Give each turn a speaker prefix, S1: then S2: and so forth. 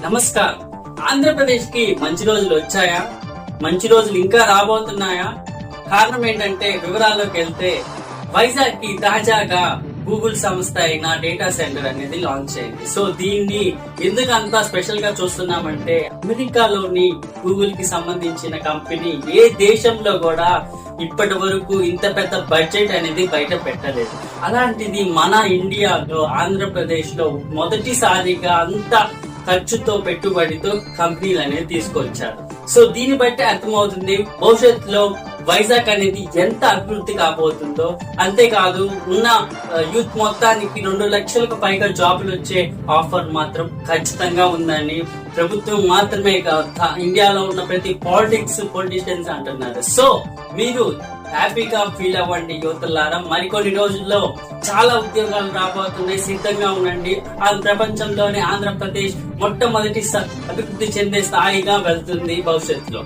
S1: నమస్కారం. ఆంధ్రప్రదేశ్ కి మంచి రోజులు వచ్చాయా? మంచి రోజులు ఇంకా రాబోతున్నాయా? కారణం ఏంటంటే వివరాల్లోకి వెళ్తే వైజాగ్ కి తాజాగా గూగుల్ సంస్థ అయిన డేటా సెంటర్ అనేది లాంచ్ అయింది. సో దీన్ని ఎందుకు అంత స్పెషల్ గా చూస్తున్నామంటే అమెరికాలోని గూగుల్ కి సంబంధించిన కంపెనీ ఏ దేశంలో కూడా ఇప్పటి వరకు ఇంత పెద్ద బడ్జెట్ అనేది బయట పెట్టలేదు. అలాంటిది మన ఇండియాలో ఆంధ్రప్రదేశ్ లో మొదటిసారిగా అంత ఖర్చుతో పెట్టుబడితో కంపెనీలు అనేది తీసుకొచ్చారు. సో దీన్ని బట్టి అర్థమవుతుంది భవిష్యత్తులో వైజాగ్ అనేది ఎంత అభివృద్ధి కాబోతుందో. అంతేకాదు ఉన్న యూత్ మొత్తానికి 2 లక్షలకు పైగా జాబులు వచ్చే ఆఫర్ మాత్రం ఖచ్చితంగా ఉందని ప్రభుత్వం మాత్రమే కాదు ఇండియాలో ఉన్న ప్రతి పొలిటీషియన్స్ అంటున్నారు. సో మీరు హ్యాపీగా ఫీల్ అవ్వండి యువతలారా. మరికొన్ని రోజుల్లో చాలా ఉద్యోగాలు రాబోతున్నాయి, సిద్ధంగా ఉండండి. ఆ ప్రపంచంలోనే ఆంధ్రప్రదేశ్ మొట్టమొదటి అభివృద్ధి చెందే స్థాయిగా వెళ్తుంది భవిష్యత్తులో.